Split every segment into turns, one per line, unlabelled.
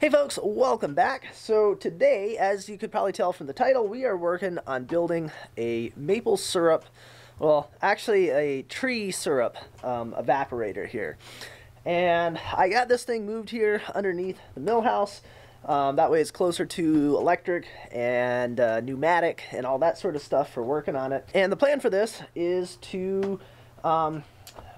Hey folks, welcome back. So today, as you could probably tell from the title, we are working on building a maple syrup, well, actually a tree syrup evaporator here. And I got this thing moved here underneath the mill house. That way it's closer to electric and pneumatic and all that sort of stuff for working on it. And the plan for this is to, we're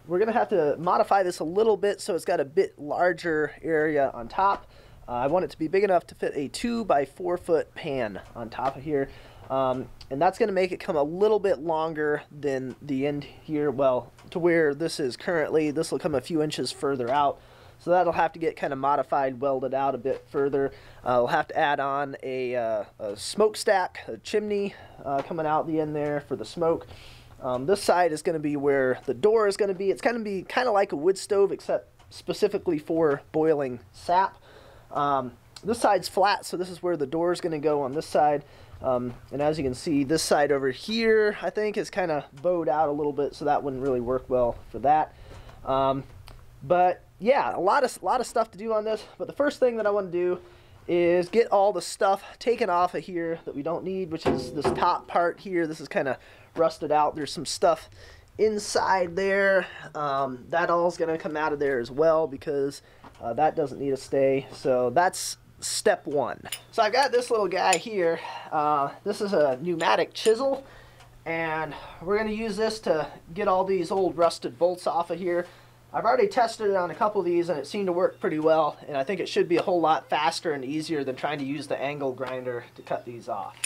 going to have to modify this a little bit so it's got a bit larger area on top. I want it to be big enough to fit a 2 by 4 foot pan on top of here. And that's going to make it come a little bit longer than the end here, well, to where this is currently. This will come a few inches further out. So that'll have to get kind of modified, welded out a bit further. We'll have to add on a smokestack, a chimney coming out the end there for the smoke. This side is going to be where the door is going to be. It's going to be kind of like a wood stove, except specifically for boiling sap. This side's flat, so this is where the door is going to go on this side. And as you can see, this side over here, I think, is kind of bowed out a little bit, so that wouldn't really work well for that. But yeah, a lot of stuff to do on this. But the first thing that I want to do is get all the stuff taken off of here that we don't need, which is this top part here. This is kind of rusted out. There's some stuff inside there. That all is going to come out of there as well, because that doesn't need to stay. So that's step one. So I've got this little guy here. This is a pneumatic chisel, and we're going to use this to get all these old rusted bolts off of here. I've already tested it on a couple of these and it seemed to work pretty well, and I think it should be a whole lot faster and easier than trying to use the angle grinder to cut these off.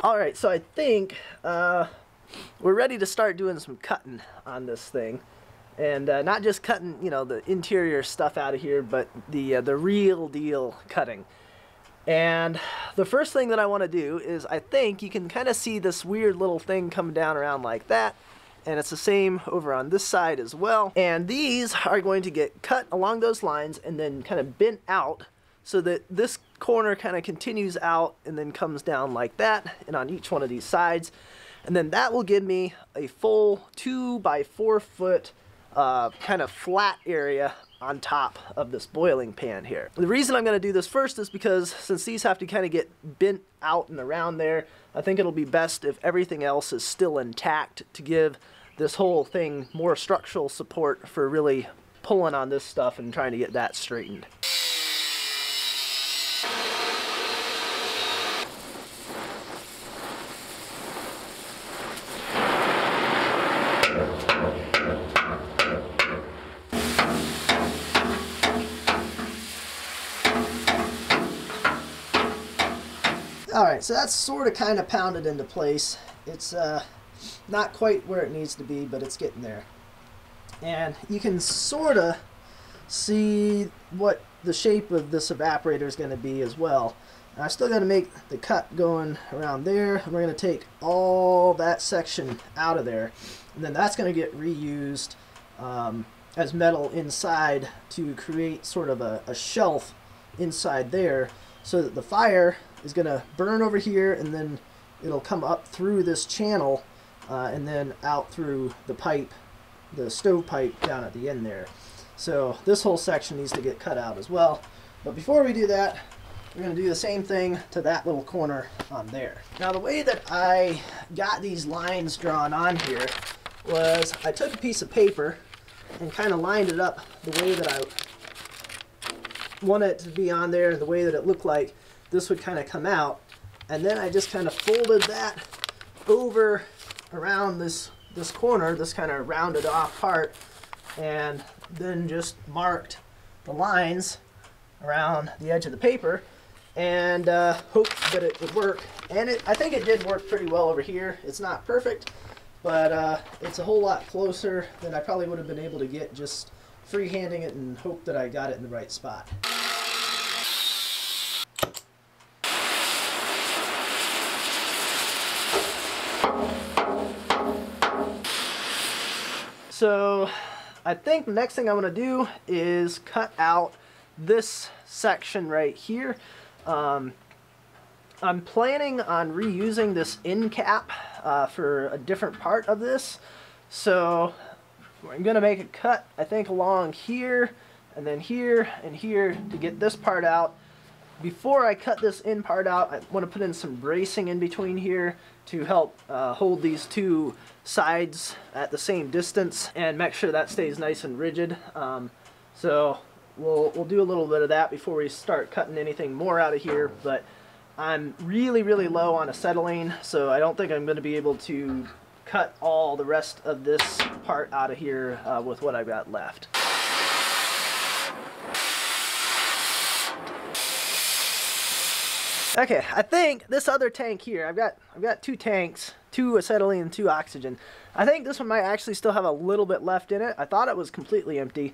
Alright, so I think we're ready to start doing some cutting on this thing. And not just cutting, you know, the interior stuff out of here, but the real deal cutting. And the first thing that I want to do is, I think you can kind of see this weird little thing coming down around like that. And it's the same over on this side as well. And these are going to get cut along those lines and then kind of bent out, so that this corner kind of continues out and then comes down like that, and on each one of these sides. And then that will give me a full 2 by 4 foot kind of flat area on top of this boiling pan here. The reason I'm going to do this first is because since these have to kind of get bent out and around there, I think it'll be best if everything else is still intact to give this whole thing more structural support for really pulling on this stuff and trying to get that straightened. Alright, so that's sort of kind of pounded into place. It's not quite where it needs to be, but it's getting there. And you can sort of see what the shape of this evaporator is going to be as well. And I still got to make the cut going around there, and we're going to take all that section out of there. And then that's going to get reused as metal inside to create sort of a shelf inside there, so that the fire is going to burn over here, and then it'll come up through this channel and then out through the pipe, the stove pipe down at the end there. So this whole section needs to get cut out as well. But before we do that, we're going to do the same thing to that little corner on there. Now the way that I got these lines drawn on here was I took a piece of paper and kind of lined it up the way that I want it to be on there, the way that it looked like this would kind of come out, and then I just kind of folded that over around this corner, this kind of rounded off part, and then just marked the lines around the edge of the paper, and hoped that it would work. And I think it did work pretty well over here. It's not perfect, but it's a whole lot closer than I probably would have been able to get just freehanding it and hope that I got it in the right spot. So I think the next thing I'm going to do is cut out this section right here. I'm planning on reusing this end cap for a different part of this. So I'm going to make a cut, I think, along here and then here and here to get this part out. Before I cut this end part out, I want to put in some bracing in between here to help hold these two sides at the same distance and make sure that stays nice and rigid. So we'll do a little bit of that before we start cutting anything more out of here. But I'm really low on acetylene, so I don't think I'm going to be able to cut all the rest of this part out of here with what I've got left. Okay, I think this other tank here, I've got two tanks, 2 acetylene and 2 oxygen. I think this one might actually still have a little bit left in it. I thought it was completely empty,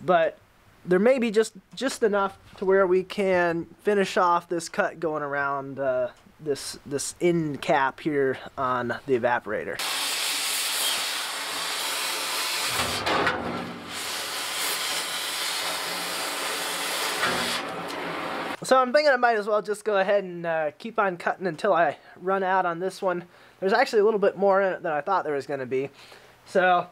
but there may be just enough to where we can finish off this cut going around this end cap here on the evaporator. So I'm thinking I might as well just go ahead and keep on cutting until I run out on this one. There's actually a little bit more in it than I thought there was going to be. So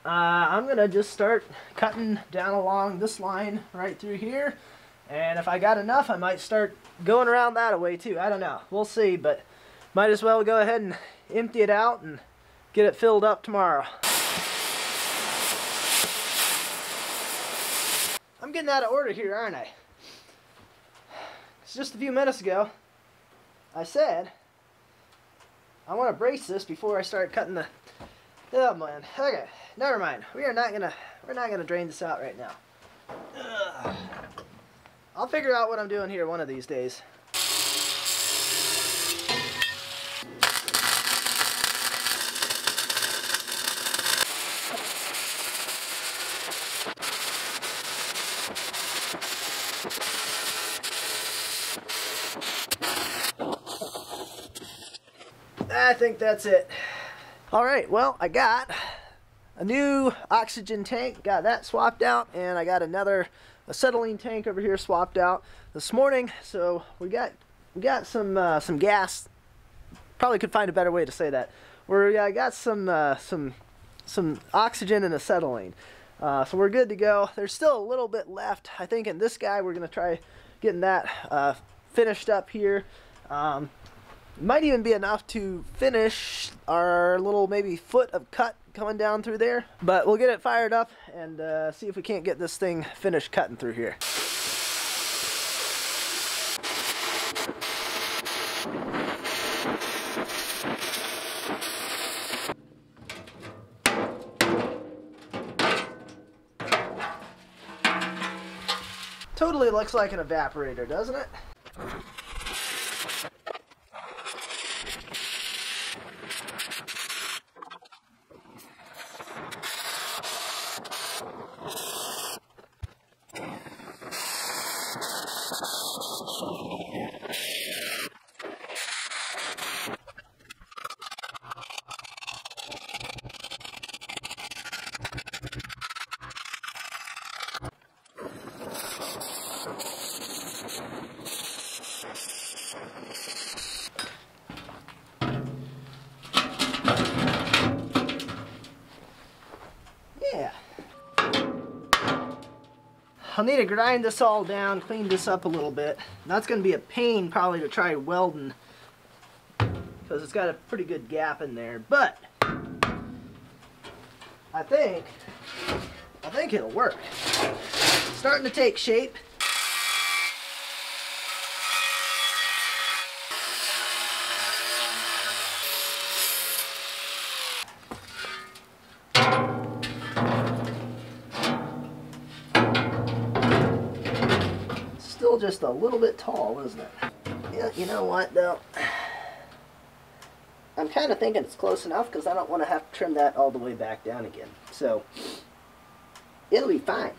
I'm going to just start cutting down along this line right through here. And if I got enough, I might start going around that way too. I don't know. We'll see, but might as well go ahead and empty it out and get it filled up tomorrow. I'm getting out of order here, aren't I? Just a few minutes ago, I said I want to brace this before I start cutting the. Oh man. Okay, never mind. We're not gonna drain this out right now. Ugh. I'll figure out what I'm doing here one of these days. I think that's it. Alright, well, I got a new oxygen tank, got that swapped out, and I got another acetylene tank over here swapped out this morning. So we got some gas. Probably could find a better way to say that. We got some oxygen and acetylene. So we're good to go. There's still a little bit left. I think in this guy we're gonna try getting that finished up here. Might even be enough to finish our little maybe foot of cut coming down through there. But we'll get it fired up and see if we can't get this thing finished cutting through here. Totally looks like an evaporator, doesn't it? I'll need to grind this all down, clean this up a little bit. That's going to be a pain probably to try welding because it's got a pretty good gap in there, but I think it'll work. It's starting to take shape. Just a little bit tall, isn't it? Yeah, you know what though? I'm kind of thinking it's close enough because I don't want to have to trim that all the way back down again. So It'll be fine.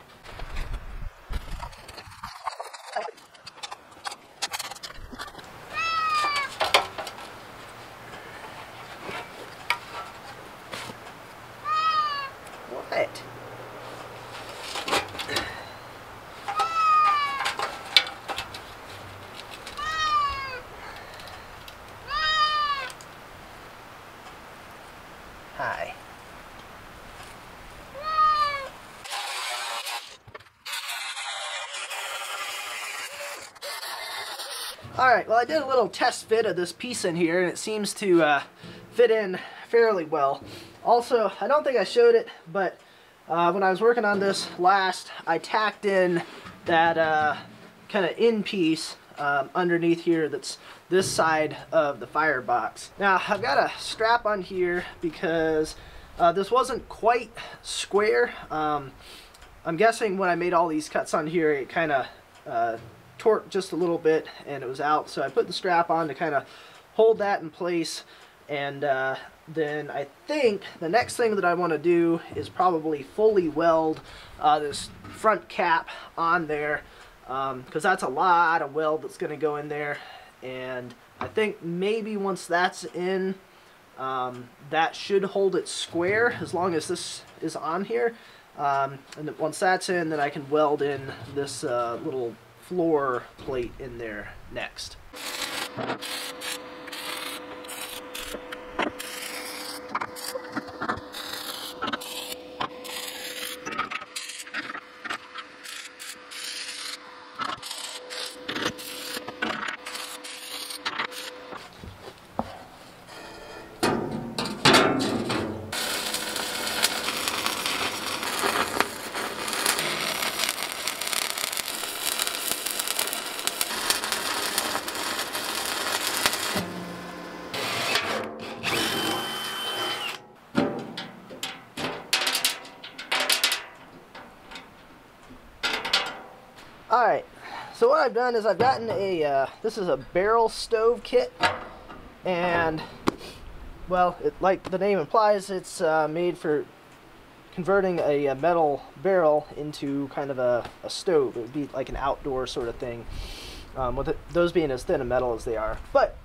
What? Hi. Alright, well I did a little test fit of this piece in here and it seems to fit in fairly well. Also, I don't think I showed it, but when I was working on this last, I tacked in that kind of in piece underneath here that's this side of the firebox. Now, I've got a strap on here because this wasn't quite square. I'm guessing when I made all these cuts on here, it kind of torqued just a little bit and it was out, so I put the strap on to kind of hold that in place. And then I think the next thing that I want to do is probably fully weld this front cap on there, because that's a lot of weld that's going to go in there. And I think maybe once that's in, that should hold it square as long as this is on here. And once that's in, then I can weld in this little floor plate in there next. Alright, so what I've done is I've gotten a, this is a barrel stove kit, and, well, like the name implies, it's made for converting a metal barrel into kind of a stove. It would be like an outdoor sort of thing, with those being as thin a metal as they are. But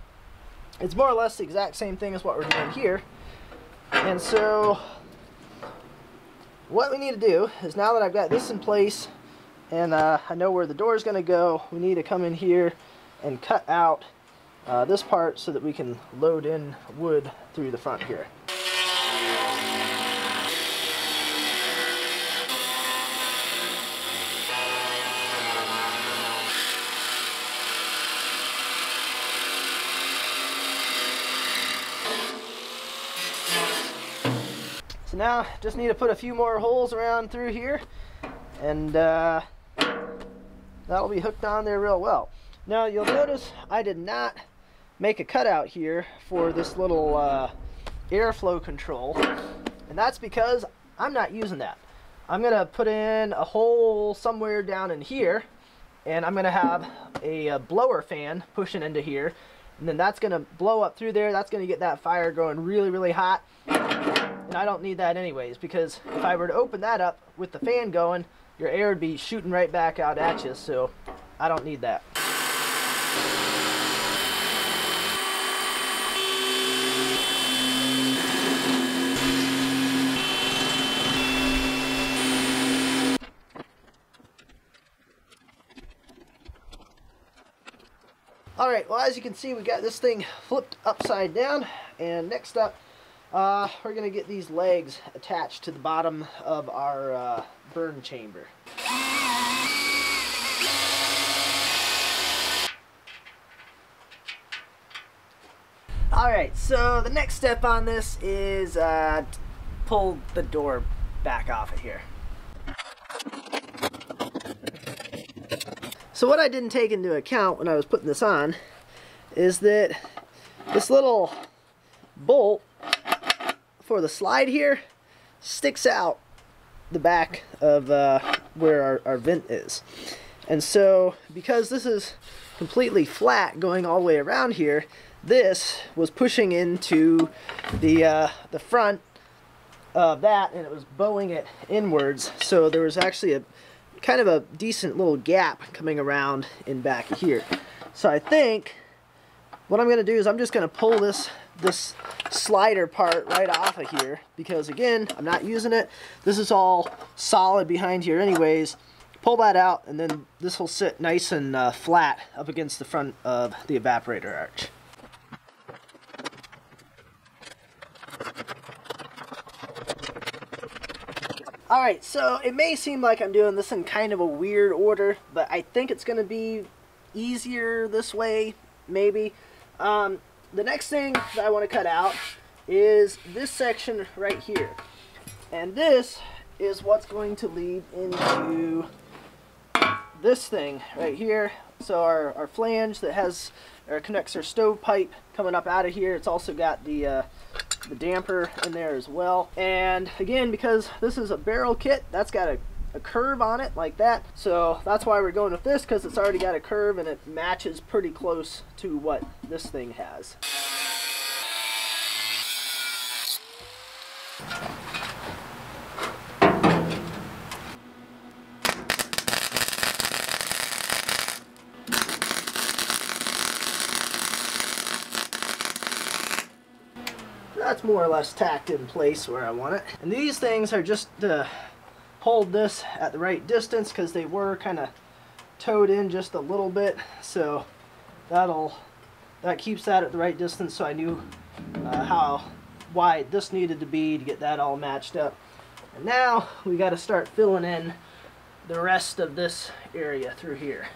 it's more or less the exact same thing as what we're doing here. And so what we need to do is, now that I've got this in place, and I know where the door is going to go, we need to come in here and cut out this part so that we can load in wood through the front here. So now just need to put a few more holes around through here, and that'll be hooked on there real well. Now you'll notice I did not make a cutout here for this little airflow control, and that's because I'm not using that. I'm gonna put in a hole somewhere down in here, and I'm gonna have a blower fan pushing into here, and then that's gonna blow up through there. That's gonna get that fire going really, really hot, and I don't need that anyways, because if I were to open that up with the fan going, your air would be shooting right back out at you, so I don't need that. Alright, well, as you can see, we got this thing flipped upside down, and next up, we're going to get these legs attached to the bottom of our burn chamber. Alright, so the next step on this is pull the door back off of here. So what I didn't take into account when I was putting this on is that this little bolt for the slide here sticks out the back of where our vent is. And so because this is completely flat going all the way around here, this was pushing into the front of that, and it was bowing it inwards, so there was actually a kind of a decent little gap coming around in back here. So I think what I'm going to do is I'm just going to pull this slider part right off of here, because again, I'm not using it. This is all solid behind here anyways. Pull that out, and then this will sit nice and flat up against the front of the evaporator arch. Alright, so it may seem like I'm doing this in kind of a weird order, but I think it's going to be easier this way, maybe. The next thing that I want to cut out is this section right here. And this is what's going to lead into this thing right here. So our flange that has, or connects our stovepipe coming up out of here. It's also got the damper in there as well. And again, because this is a barrel kit, that's got a curve on it like that. So that's why we're going with this, because it's already got a curve and it matches pretty close to what this thing has. That's more or less tacked in place where I want it. And these things are just to hold this at the right distance, because they were kind of towed in just a little bit. So that keeps that at the right distance, so I knew how wide this needed to be to get that all matched up. And now we got to start filling in the rest of this area through here.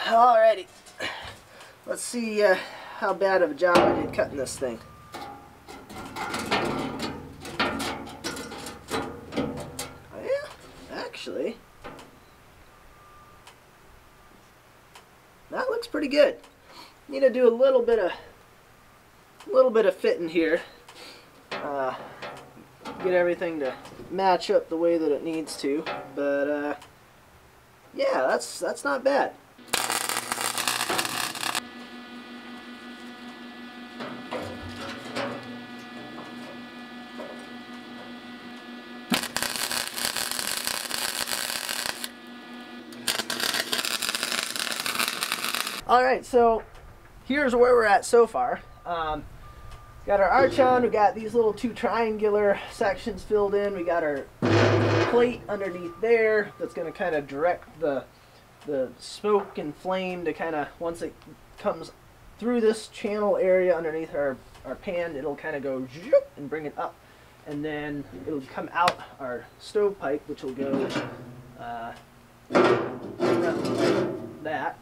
Alrighty, let's see how bad of a job I did cutting this thing. Oh yeah, actually, that looks pretty good. Need to do a little bit of fitting here. Get everything to match up the way that it needs to, but yeah, that's not bad. Alright, so here's where we're at so far. Got our arch on, we got these little two triangular sections filled in, we got our plate underneath there that's going to kind of direct the smoke and flame to kind of, once it comes through this channel area underneath our pan, it'll kind of go zoop and bring it up. And then it'll come out our stovepipe, which will go that.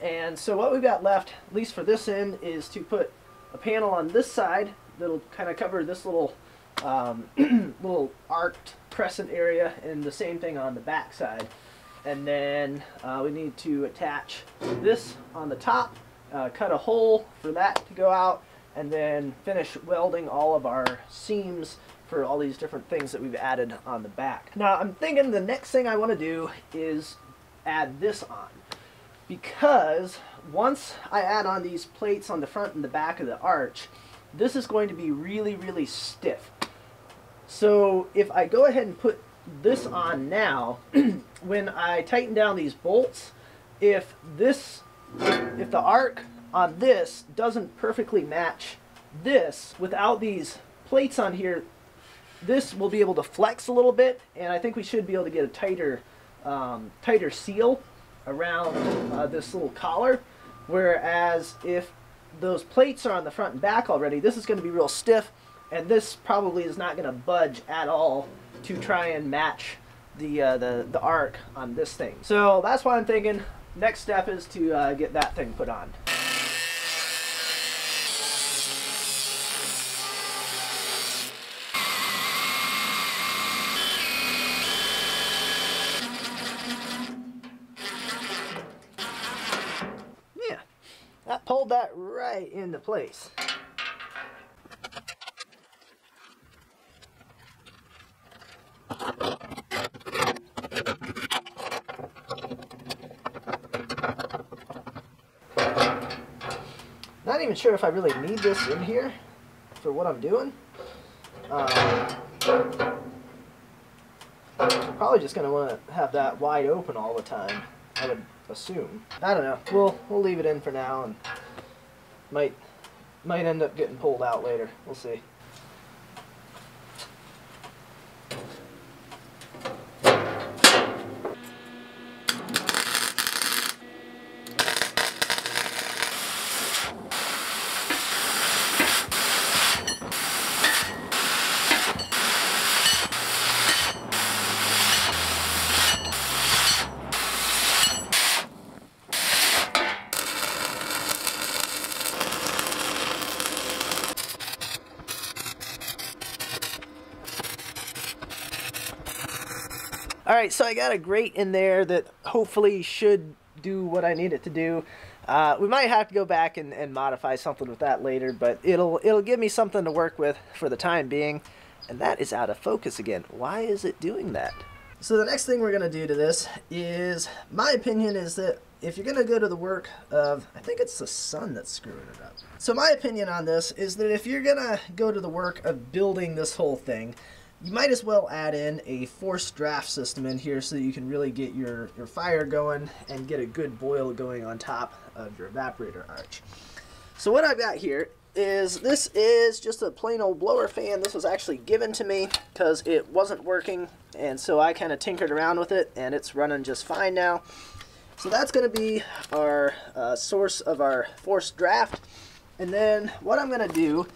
And so what we've got left, at least for this end, is to put a panel on this side that'll kind of cover this little little arced crescent area, and the same thing on the back side. And then we need to attach this on the top, cut a hole for that to go out, and then finish welding all of our seams for all these different things that we've added on the back. Now I'm thinking the next thing I want to do is add this on, because once I add on these plates on the front and the back of the arch, this is going to be really, really stiff. So if I go ahead and put this on now, when I tighten down these bolts, if the arc on this doesn't perfectly match this without these plates on here, this will be able to flex a little bit, and I think we should be able to get a tighter seal around this little collar. Whereas if those plates are on the front and back already, this is going to be real stiff, and this probably is not going to budge at all to try and match the arc on this thing. So that's why I'm thinking next step is to get that thing put on. pulled that right into place. Not even sure if I really need this in here for what I'm doing. I'm probably just going to want to have that wide open all the time, I would assume. I don't know. We'll leave it in for now, and might end up getting pulled out later. We'll see. Alright, so I got a grate in there that hopefully should do what I need it to do. We might have to go back and modify something with that later, but it'll give me something to work with for the time being. And that is out of focus again. Why is it doing that? So the next thing we're going to do to this is, my opinion is that if you're going to go to the work of, I think it's the sun that's screwing it up. So my opinion on this is that if you're going to go to the work of building this whole thing, you might as well add in a forced draft system in here so that you can really get your fire going and get a good boil going on top of your evaporator arch. So what I've got here is, this is just a plain old blower fan. This was actually given to me because it wasn't working, and so I kind of tinkered around with it, and it's running just fine now. So that's going to be our source of our forced draft. And then what I'm going to do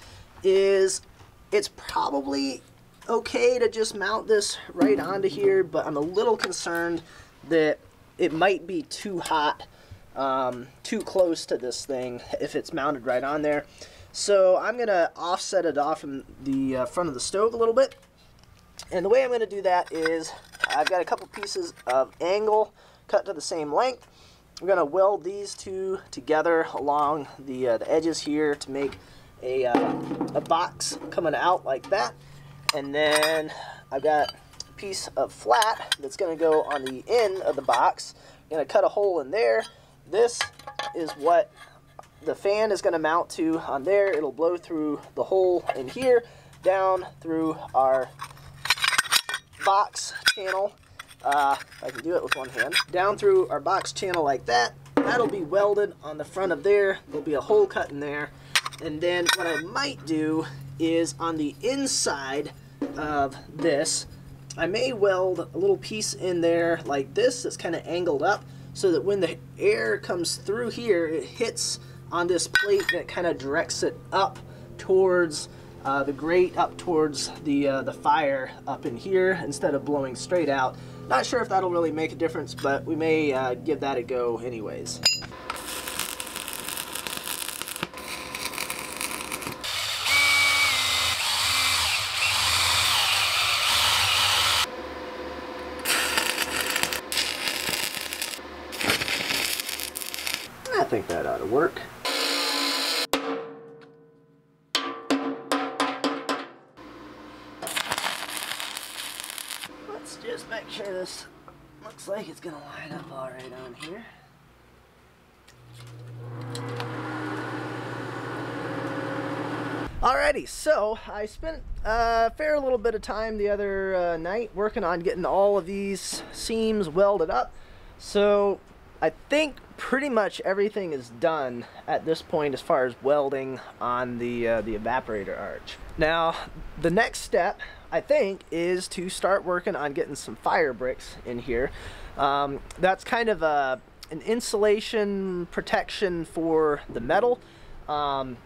is, it's probably okay to just mount this right onto here, but I'm a little concerned that it might be too hot, too close to this thing if it's mounted right on there. So I'm going to offset it off from the front of the stove a little bit. And the way I'm going to do that is, I've got a couple pieces of angle cut to the same length. We're going to weld these two together along the edges here to make a box coming out like that. And then I've got a piece of flat that's going to go on the end of the box. I'm going to cut a hole in there. This is what the fan is going to mount to on there. It'll blow through the hole in here, down through our box channel. I can do it with one hand. Down through our box channel like that. That'll be welded on the front of there. There'll be a hole cut in there. And then what I might do is, on the inside of this, I may weld a little piece in there like this that's kind of angled up, so that when the air comes through here, it hits on this plate and it kind of directs it up towards the grate, up towards the fire up in here, instead of blowing straight out. Not sure if that'll really make a difference, but we may give that a go anyways. I think that ought to work. Let's just make sure this looks like it's going to line up all right on here. Alrighty, so I spent a fair little bit of time the other night working on getting all of these seams welded up. So I think pretty much everything is done at this point as far as welding on the evaporator arch. Now, the next step, I think, is to start working on getting some fire bricks in here. That's kind of an insulation protection for the metal.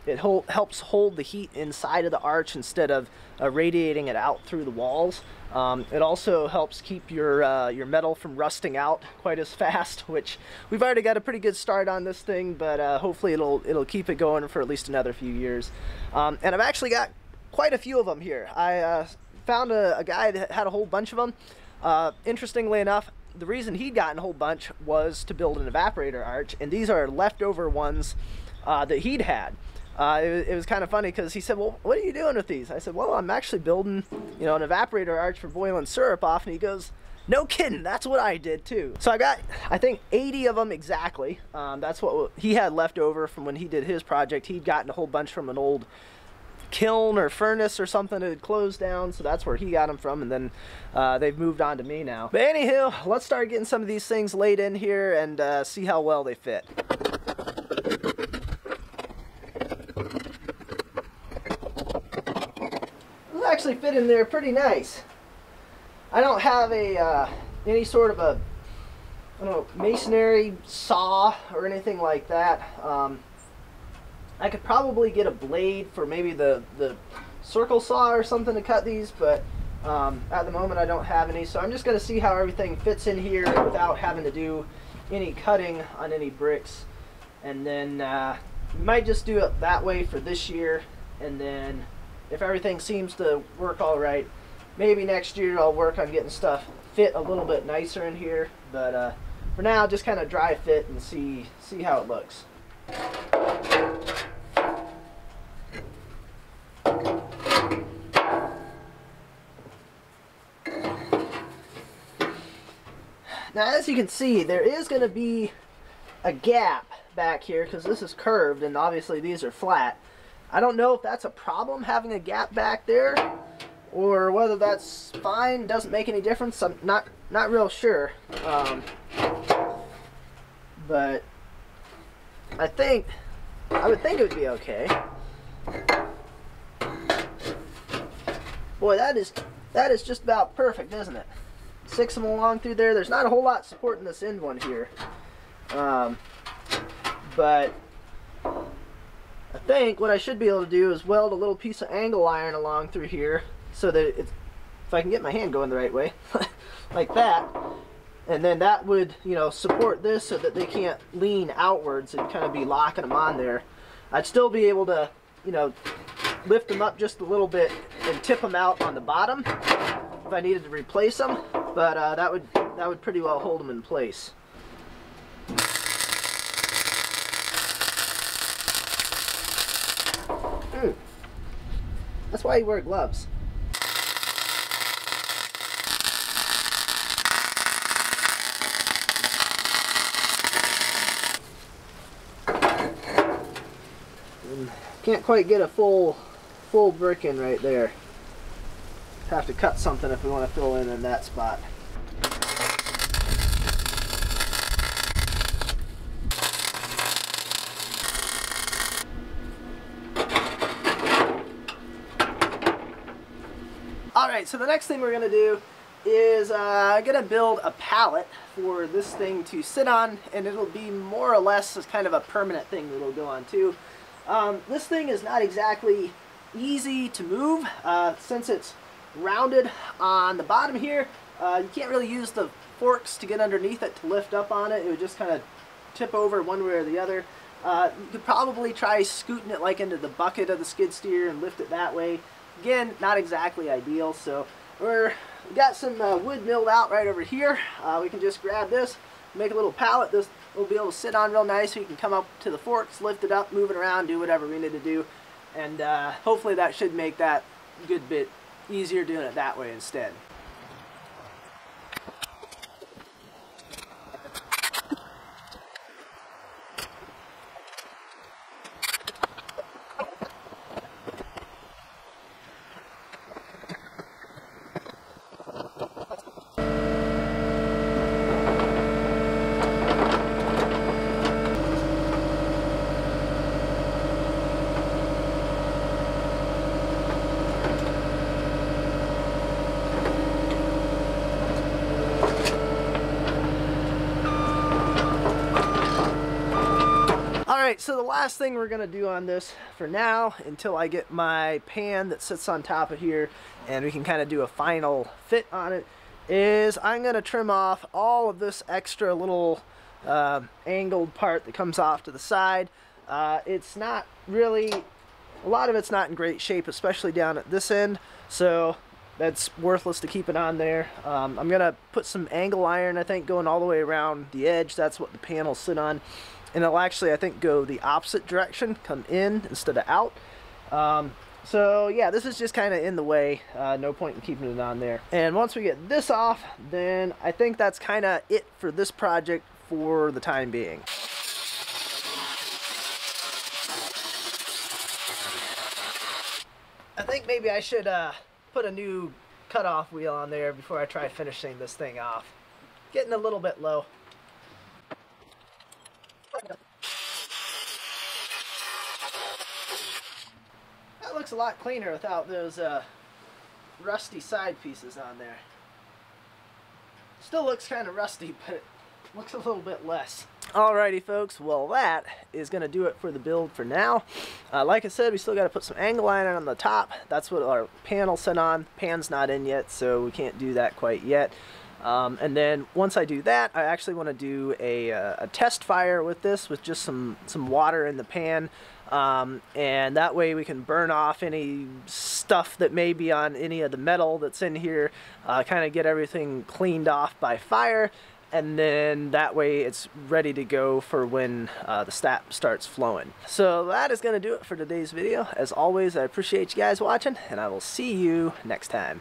It helps hold the heat inside of the arch instead of radiating it out through the walls. It also helps keep your metal from rusting out quite as fast, which we've already got a pretty good start on this thing, but hopefully it'll keep it going for at least another few years. And I've actually got quite a few of them here. I found a guy that had a whole bunch of them. Interestingly enough, the reason he'd gotten a whole bunch was to build an evaporator arch, and these are leftover ones that he'd had. It was kind of funny because he said, well, what are you doing with these? I said, well, I'm actually building, you know, an evaporator arch for boiling syrup off. And he goes, no kidding, that's what I did too. So I got, I think, 80 of them exactly. That's what he had left over from when he did his project. He'd gotten a whole bunch from an old kiln or furnace or something that had closed down, so that's where he got them from, and then they've moved on to me now. But anywho, let's start getting some of these things laid in here and see how well they fit. Actually fit in there pretty nice. I don't have a any sort of a, I don't know, masonry saw or anything like that. I could probably get a blade for maybe the circle saw or something to cut these, but at the moment I don't have any, so I'm just going to see how everything fits in here without having to do any cutting on any bricks. And then we might just do it that way for this year, and then if everything seems to work all right, maybe next year I'll work on getting stuff fit a little bit nicer in here. But for now, just kind of dry fit and see how it looks. Now, as you can see, there is going to be a gap back here because this is curved and obviously these are flat. I don't know if that's a problem, having a gap back there, or whether that's fine, doesn't make any difference. I'm not real sure. But I would think it would be okay. Boy, that is just about perfect, isn't it? 6 of them along through there. There's not a whole lot supporting this end one here. But I think what I should be able to do is weld a little piece of angle iron along through here so that if I can get my hand going the right way, like that, and then that would, you know, support this so that they can't lean outwards and kind of be locking them on there. I'd still be able to, you know, lift them up just a little bit and tip them out on the bottom if I needed to replace them, but that would pretty well hold them in place. That's why you wear gloves. And can't quite get a full brick in right there. Have to cut something if we want to fill in that spot. Alright, so the next thing we're going to do is I'm going to build a pallet for this thing to sit on, and it'll be more or less as kind of a permanent thing that it'll go on too. This thing is not exactly easy to move since it's rounded on the bottom here. You can't really use the forks to get underneath it to lift up on it. It would just kind of tip over one way or the other. You could probably try scooting it like into the bucket of the skid steer and lift it that way. Again, not exactly ideal, so we got some wood milled out right over here. We can just grab this, make a little pallet. This will be able to sit on real nice, so you can come up to the forks, lift it up, move it around, do whatever we need to do, and hopefully that should make that a good bit easier doing it that way instead. Alright, so the last thing we're going to do on this for now, until I get my pan that sits on top of here and we can kind of do a final fit on it, is I'm going to trim off all of this extra little angled part that comes off to the side. It's not really, a lot of it's not in great shape, especially down at this end, so that's worthless to keep it on there. I'm gonna put some angle iron, I think, going all the way around the edge. That's what the panels sit on, and it'll actually, I think, go the opposite direction, come in instead of out. So yeah, this is just kind of in the way. No point in keeping it on there. And once we get this off, then I think that's kind of it for this project for the time being. I think maybe I should put a new cutoff wheel on there before I try finishing this thing off. Getting a little bit low. That looks a lot cleaner without those rusty side pieces on there. Still looks kind of rusty, but it looks a little bit less. Alrighty folks, well that is going to do it for the build for now. Like I said, we still got to put some angle iron on the top. That's what our panel set on. Pan's not in yet, so we can't do that quite yet. And then once I do that, I actually want to do a test fire with this, with just some water in the pan. And that way we can burn off any stuff that may be on any of the metal that's in here, kind of get everything cleaned off by fire. And then that way it's ready to go for when the sap starts flowing. So that is going to do it for today's video. As always, I appreciate you guys watching, and I will see you next time.